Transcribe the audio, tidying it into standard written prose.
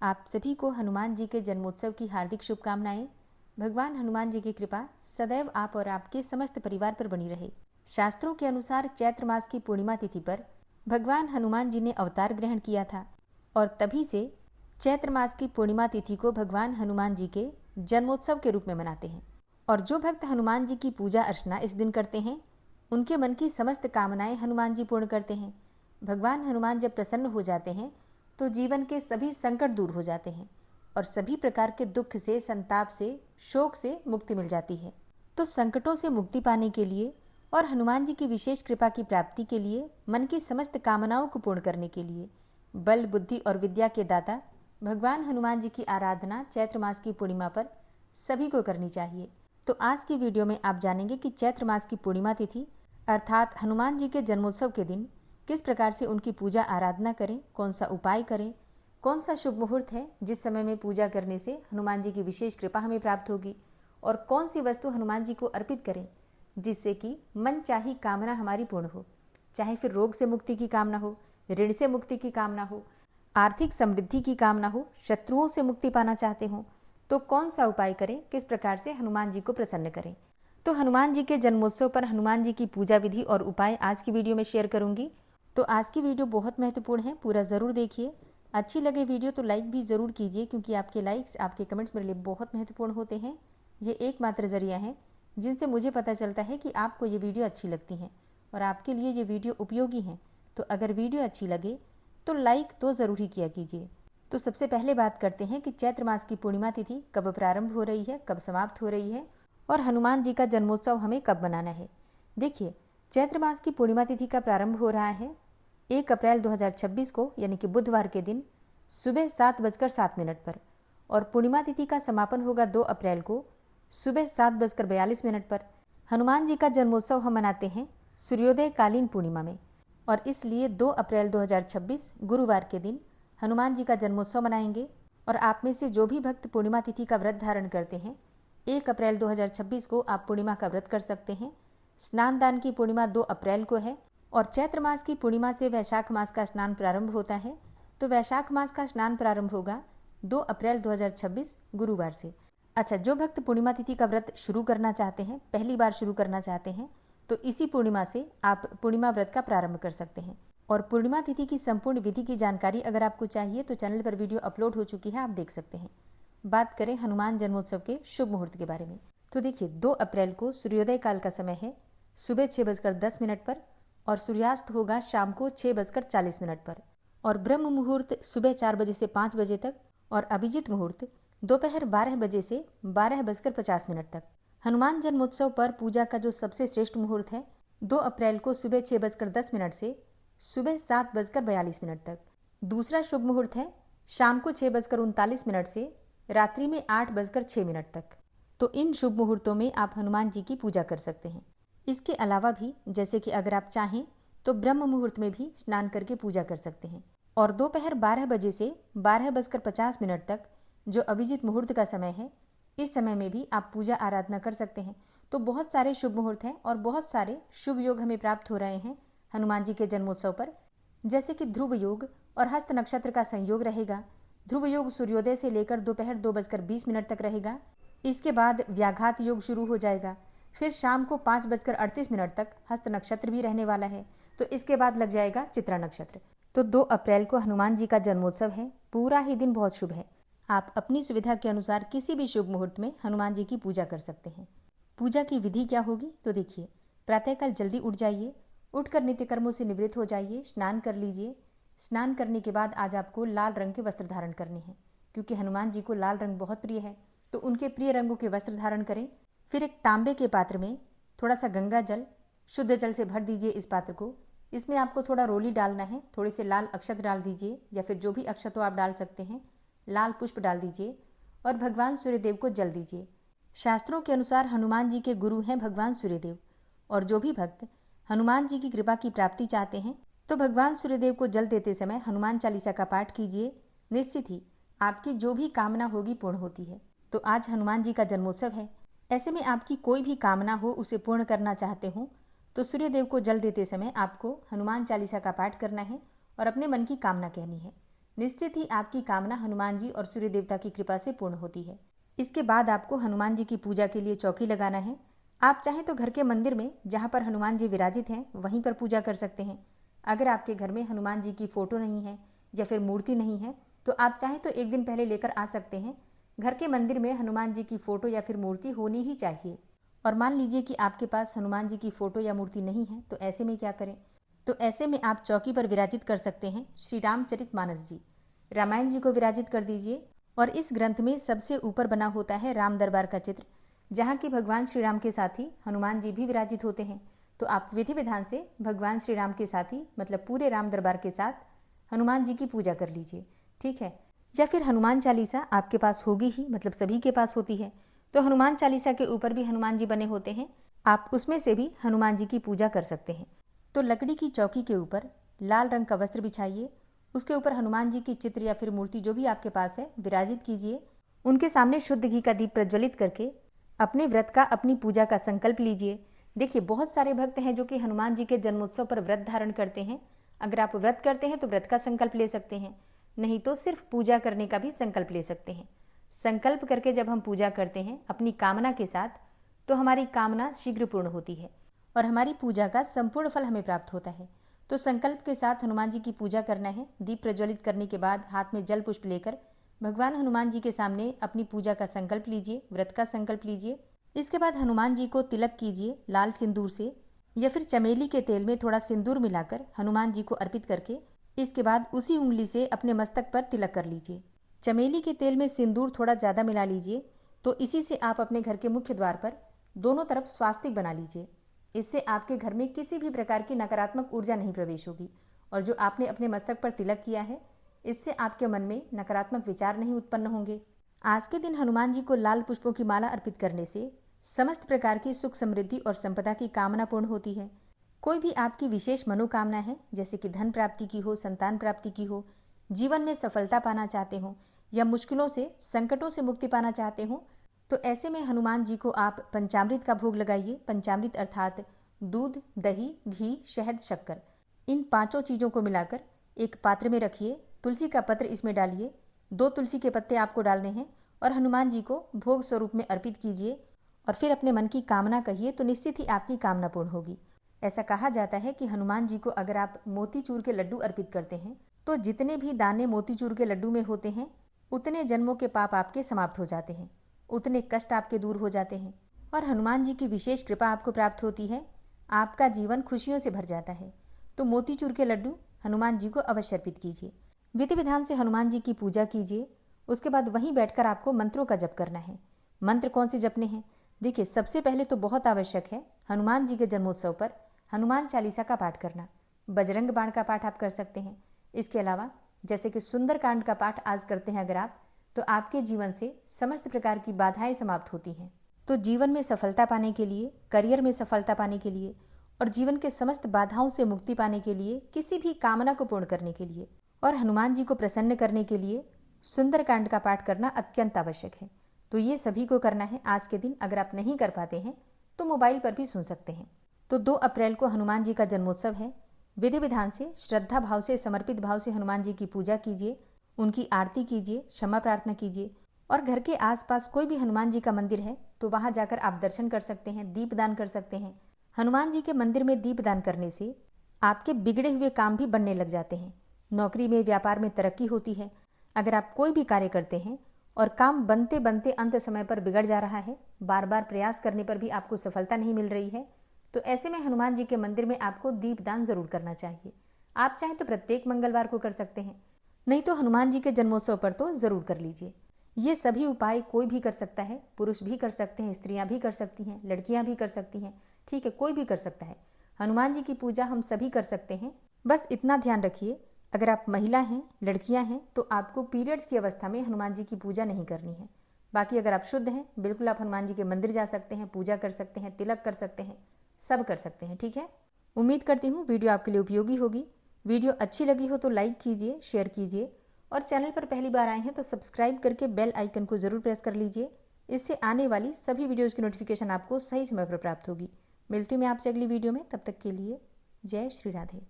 आप सभी को हनुमान जी के जन्मोत्सव की हार्दिक शुभकामनाएं। भगवान हनुमान जी की कृपा सदैव आप और आपके समस्त परिवार पर बनी रहे। शास्त्रों के अनुसार चैत्र मास की पूर्णिमा तिथि पर भगवान हनुमान जी ने अवतार ग्रहण किया था और तभी से चैत्र मास की पूर्णिमा तिथि को भगवान हनुमान जी के जन्मोत्सव के रूप में मनाते हैं। और जो भक्त हनुमान जी की पूजा अर्चना इस दिन करते हैं, उनके मन की समस्त कामनाएं हनुमान जी पूर्ण करते हैं। भगवान हनुमान जब प्रसन्न हो जाते हैं तो जीवन के सभी संकट दूर हो जाते हैं और सभी प्रकार के दुख से, संताप से, शोक से मुक्ति मिल जाती है। तो संकटों से मुक्ति पाने के लिए और हनुमान जी की विशेष कृपा की प्राप्ति के लिए, मन की समस्त कामनाओं को पूर्ण करने के लिए बल, बुद्धि और विद्या के दाता भगवान हनुमान जी की आराधना चैत्र मास की पूर्णिमा पर सभी को करनी चाहिए। तो आज की वीडियो में आप जानेंगे कि चैत्र मास की पूर्णिमा तिथि अर्थात हनुमान जी के जन्मोत्सव के दिन किस प्रकार से उनकी पूजा आराधना करें, कौन सा उपाय करें, कौन सा शुभ मुहूर्त है जिस समय में पूजा करने से हनुमान जी की विशेष कृपा हमें प्राप्त होगी, और कौन सी वस्तु हनुमान जी को अर्पित करें जिससे कि मन चाही कामना हमारी पूर्ण हो। चाहे फिर रोग से मुक्ति की कामना हो, ऋण से मुक्ति की कामना हो, आर्थिक समृद्धि की कामना हो, शत्रुओं से मुक्ति पाना चाहते हो, तो कौन सा उपाय करें, किस प्रकार से हनुमान जी को प्रसन्न करें। तो हनुमान जी के जन्मोत्सव पर हनुमान जी की पूजा विधि और उपाय आज की वीडियो में शेयर करूंगी। तो आज की वीडियो बहुत महत्वपूर्ण है, पूरा ज़रूर देखिए। अच्छी लगे वीडियो तो लाइक भी ज़रूर कीजिए, क्योंकि आपके लाइक्स, आपके कमेंट्स मेरे लिए बहुत महत्वपूर्ण होते हैं। ये एकमात्र ज़रिया है जिनसे मुझे पता चलता है कि आपको ये वीडियो अच्छी लगती हैं और आपके लिए ये वीडियो उपयोगी हैं। तो अगर वीडियो अच्छी लगे तो लाइक तो ज़रूर ही किया कीजिए। तो सबसे पहले बात करते हैं कि चैत्र मास की पूर्णिमा तिथि कब प्रारंभ हो रही है, कब समाप्त हो रही है, और हनुमान जी का जन्मोत्सव हमें कब मनाना है। देखिए, चैत्र मास की पूर्णिमा तिथि का प्रारंभ हो रहा है 1 अप्रैल 2026 को, यानी कि बुधवार के दिन सुबह 7:07 पर, और पूर्णिमा तिथि का समापन होगा 2 अप्रैल को सुबह 7:42 पर। हनुमान जी का जन्मोत्सव हम मनाते हैं सूर्योदय कालीन पूर्णिमा में, और इसलिए 2 अप्रैल 2026 गुरुवार के दिन हनुमान जी का जन्मोत्सव मनाएंगे। और आप में से जो भी भक्त पूर्णिमा तिथि का व्रत धारण करते हैं, 1 अप्रैल 2026 को आप पूर्णिमा का व्रत कर सकते हैं। स्नान दान की पूर्णिमा 2 अप्रैल को है, और चैत्र मास की पूर्णिमा से वैशाख मास का स्नान प्रारंभ होता है। तो वैशाख मास का स्नान प्रारंभ होगा 2 अप्रैल 2026 गुरुवार से। अच्छा, जो भक्त पूर्णिमा तिथि का व्रत शुरू करना चाहते हैं, पहली बार शुरू करना चाहते हैं, तो इसी पूर्णिमा से आप पूर्णिमा व्रत का प्रारंभ कर सकते हैं। और पूर्णिमा तिथि की संपूर्ण विधि की जानकारी अगर आपको चाहिए तो चैनल पर वीडियो अपलोड हो चुकी है, आप देख सकते हैं। बात करें हनुमान जन्मोत्सव के शुभ मुहूर्त के बारे में, तो देखिए 2 अप्रैल को सूर्योदय काल का समय है सुबह 6:10 पर, और सूर्यास्त होगा शाम को 6:40 पर, और ब्रह्म मुहूर्त सुबह 4 बजे से 5 बजे तक, और अभिजित मुहूर्त दोपहर 12 बजे से 12:50 तक। हनुमान जन्मोत्सव पर पूजा का जो सबसे श्रेष्ठ मुहूर्त है 2 अप्रैल को सुबह 6:10 से सुबह 7:42 तक। दूसरा शुभ मुहूर्त है शाम को 6:39 से रात्रि में 8:06 तक। तो इन शुभ मुहूर्तों में आप हनुमान जी की पूजा कर सकते हैं। इसके अलावा भी, जैसे कि अगर आप चाहें तो ब्रह्म मुहूर्त में भी स्नान करके पूजा कर सकते हैं, और दोपहर 12 बजे से 12:50 तक जो अभिजित मुहूर्त का समय है, इस समय में भी आप पूजा आराधना कर सकते हैं। तो बहुत सारे शुभ मुहूर्त हैं और बहुत सारे शुभ योग हमें प्राप्त हो रहे हैं हनुमान जी के जन्मोत्सव पर। जैसे कि ध्रुव योग और हस्त नक्षत्र का संयोग रहेगा। ध्रुव योग सूर्योदय से लेकर दोपहर 2:20 तक रहेगा। इसके बाद व्याघात योग शुरू हो जाएगा। फिर शाम को 5:38 तक हस्त नक्षत्र भी रहने वाला है। तो इसके बाद लग जाएगा चित्रा नक्षत्र। तो 2 अप्रैल को हनुमान जी का जन्मोत्सव है। पूरा ही दिन बहुत शुभ है। आप अपनी सुविधा के अनुसार किसी भी शुभ मुहूर्त में हनुमान जी की पूजा कर सकते हैं। पूजा की विधि क्या होगी, तो देखिए, प्रातःकाल जल्दी उठ जाइए, उठकर नित्य कर्मों से निवृत्त हो जाइए, स्नान कर लीजिए। स्नान करने के बाद आज आपको लाल रंग के वस्त्र धारण करने हैं, क्योंकि हनुमान जी को लाल रंग बहुत प्रिय है। तो उनके प्रिय रंगों के वस्त्र धारण करें। फिर एक तांबे के पात्र में थोड़ा सा गंगा जल, शुद्ध जल से भर दीजिए इस पात्र को। इसमें आपको थोड़ा रोली डालना है, थोड़े से लाल अक्षत डाल दीजिए, या फिर जो भी अक्षत हो आप डाल सकते हैं। लाल पुष्प डाल दीजिए और भगवान सूर्यदेव को जल दीजिए। शास्त्रों के अनुसार हनुमान जी के गुरु हैं भगवान सूर्यदेव, और जो भी भक्त हनुमान जी की कृपा की प्राप्ति चाहते हैं तो भगवान सूर्यदेव को जल देते समय हनुमान चालीसा का पाठ कीजिए। निश्चित ही आपकी जो भी कामना होगी पूर्ण होती है। तो आज हनुमान जी का जन्मोत्सव है, ऐसे में आपकी कोई भी कामना हो, उसे पूर्ण करना चाहते हो, तो सूर्यदेव को जल देते समय आपको हनुमान चालीसा का पाठ करना है और अपने मन की कामना कहनी है। निश्चित ही आपकी कामना हनुमान जी और सूर्य देवता की कृपा से पूर्ण होती है। इसके बाद आपको हनुमान जी की पूजा के लिए चौकी लगाना है। आप चाहें तो घर के मंदिर में जहाँ पर हनुमान जी विराजित हैं वहीं पर पूजा कर सकते हैं। अगर आपके घर में हनुमान जी की फोटो नहीं है या फिर मूर्ति नहीं है तो आप चाहें तो एक दिन पहले लेकर आ सकते हैं। घर के मंदिर में हनुमान जी की फोटो या फिर मूर्ति होनी ही चाहिए। और मान लीजिए कि आपके पास हनुमान जी की फोटो या मूर्ति नहीं है तो ऐसे में क्या करें? तो ऐसे में आप चौकी पर विराजित कर सकते हैं श्री रामचरितमानस जी। रामायण जी को विराजित कर दीजिए। और इस ग्रंथ में सबसे ऊपर बना होता है राम दरबार का चित्र, जहाँ की भगवान श्री राम के साथ ही हनुमान जी भी विराजित होते हैं। तो आप विधि विधान से भगवान श्री राम के साथ ही मतलब पूरे राम दरबार के साथ हनुमान जी की पूजा कर लीजिए, ठीक है। या फिर हनुमान चालीसा आपके पास होगी ही, मतलब सभी के पास होती है, तो हनुमान चालीसा के ऊपर भी हनुमान जी बने होते हैं, आप उसमें से भी हनुमान जी की पूजा कर सकते हैं। तो लकड़ी की चौकी के ऊपर लाल रंग का वस्त्र बिछाइए, उसके ऊपर हनुमान जी की चित्र या फिर मूर्ति जो भी आपके पास है विराजित कीजिए। उनके सामने शुद्ध घी का दीप प्रज्वलित करके अपने व्रत का, अपनी पूजा का संकल्प लीजिए। देखिए, बहुत सारे भक्त हैं जो कि हनुमान जी के जन्मोत्सव पर व्रत धारण करते हैं। अगर आप व्रत करते हैं तो व्रत का संकल्प ले सकते हैं, नहीं तो सिर्फ पूजा करने का भी संकल्प ले सकते हैं। संकल्प करके जब हम पूजा करते हैं अपनी कामना के साथ, तो हमारी कामना शीघ्र पूर्ण होती है और हमारी पूजा का संपूर्ण फल हमें प्राप्त होता है। तो संकल्प के साथ हनुमान जी की पूजा करना है। दीप प्रज्वलित करने के बाद हाथ में जल पुष्प लेकर भगवान हनुमान जी के सामने अपनी पूजा का संकल्प लीजिए, व्रत का संकल्प लीजिए। इसके बाद हनुमान जी को तिलक कीजिए लाल सिंदूर से या फिर चमेली के तेल में थोड़ा सिंदूर मिलाकर हनुमान जी को अर्पित करके इसके बाद उसी उंगली से अपने मस्तक पर तिलक कर लीजिए। चमेली के तेल में सिंदूर थोड़ा ज़्यादा मिला लीजिए। तो इसी से आप अपने घर के मुख्य द्वार पर दोनों तरफ स्वास्तिक बना लीजिए। इससे आपके घर में किसी भी प्रकार की नकारात्मक ऊर्जा नहीं प्रवेश होगी। और जो आपने अपने मस्तक पर तिलक किया है, इससे आपके मन में नकारात्मक विचार नहीं उत्पन्न होंगे। आज के दिन हनुमान जी को लाल पुष्पों की माला अर्पित करने से समस्त प्रकार की सुख, समृद्धि और संपदा की कामना पूर्ण होती है। कोई भी आपकी विशेष मनोकामना है, जैसे कि धन प्राप्ति की हो, संतान प्राप्ति की हो, जीवन में सफलता पाना चाहते हो या मुश्किलों से, संकटों से मुक्ति पाना चाहते हो, तो ऐसे में हनुमान जी को आप पंचामृत का भोग लगाइए। पंचामृत अर्थात दूध, दही, घी, शहद, शक्कर, इन पांचों चीज़ों को मिलाकर एक पात्र में रखिए। तुलसी का पत्र इसमें डालिए, 2 तुलसी के पत्ते आपको डालने हैं और हनुमान जी को भोग स्वरूप में अर्पित कीजिए और फिर अपने मन की कामना कहिए, तो निश्चित ही आपकी कामना पूर्ण होगी। ऐसा कहा जाता है कि हनुमान जी को अगर आप मोतीचूर के लड्डू अर्पित करते हैं तो जितने भी दाने मोतीचूर के लड्डू में होते हैं उतने जन्मों के पाप आपके समाप्त हो जाते हैं, उतने कष्ट आपके दूर हो जाते हैं और हनुमान जी की विशेष कृपा आपको प्राप्त होती है। आपका जीवन खुशियों से भर जाता है। तो मोतीचूर के लड्डू हनुमान जी को अवश्य अर्पित कीजिए। विधि विधान से हनुमान जी की पूजा कीजिए। उसके बाद वहीं बैठकर आपको मंत्रों का जप करना है। मंत्र कौन से जपने हैं? देखिए, सबसे पहले तो बहुत आवश्यक है हनुमान जी के जन्मोत्सव पर हनुमान चालीसा का पाठ करना। बजरंग बाण का पाठ आप कर सकते हैं। इसके अलावा जैसे कि सुंदरकांड का पाठ आज करते हैं अगर आप, तो आपके जीवन से समस्त प्रकार की बाधाएं समाप्त होती हैं। तो जीवन में सफलता पाने के लिए, करियर में सफलता पाने के लिए और जीवन के समस्त बाधाओं से मुक्ति पाने के लिए, किसी भी कामना को पूर्ण करने के लिए और हनुमान जी को प्रसन्न करने के लिए सुंदरकांड का पाठ करना अत्यंत आवश्यक है। तो ये सभी को करना है आज के दिन। अगर आप नहीं कर पाते हैं तो मोबाइल पर भी सुन सकते हैं। तो 2 अप्रैल को हनुमान जी का जन्मोत्सव है। विधि विधान से, श्रद्धा भाव से, समर्पित भाव से हनुमान जी की पूजा कीजिए, उनकी आरती कीजिए, क्षमा प्रार्थना कीजिए और घर के आसपास कोई भी हनुमान जी का मंदिर है तो वहां जाकर आप दर्शन कर सकते हैं, दीपदान कर सकते हैं। हनुमान जी के मंदिर में दीपदान करने से आपके बिगड़े हुए काम भी बनने लग जाते हैं। नौकरी में, व्यापार में तरक्की होती है। अगर आप कोई भी कार्य करते हैं और काम बनते बनते अंत समय पर बिगड़ जा रहा है, बार बार प्रयास करने पर भी आपको सफलता नहीं मिल रही है, तो ऐसे में हनुमान जी के मंदिर में आपको दीपदान जरूर करना चाहिए। आप चाहें तो प्रत्येक मंगलवार को कर सकते हैं, नहीं तो हनुमान जी के जन्मोत्सव पर तो जरूर कर लीजिए। ये सभी उपाय कोई भी कर सकता है, पुरुष भी कर सकते हैं, स्त्रियां भी कर सकती हैं, लड़कियां भी कर सकती हैं, ठीक है, कोई भी कर सकता है। हनुमान जी की पूजा हम सभी कर सकते हैं। बस इतना ध्यान रखिए, अगर आप महिला हैं, लड़कियां हैं, तो आपको पीरियड्स की अवस्था में हनुमान जी की पूजा नहीं करनी है। बाकी अगर आप शुद्ध हैं, बिल्कुल आप हनुमान जी के मंदिर जा सकते हैं, पूजा कर सकते हैं, तिलक कर सकते हैं, सब कर सकते हैं, ठीक है। उम्मीद करती हूँ वीडियो आपके लिए उपयोगी होगी। वीडियो अच्छी लगी हो तो लाइक कीजिए, शेयर कीजिए और चैनल पर पहली बार आए हैं तो सब्सक्राइब करके बेल आइकन को जरूर प्रेस कर लीजिए। इससे आने वाली सभी वीडियोज़ की नोटिफिकेशन आपको सही समय पर प्राप्त होगी। मिलती हूँ मैं आपसे अगली वीडियो में, तब तक के लिए जय श्री राधे।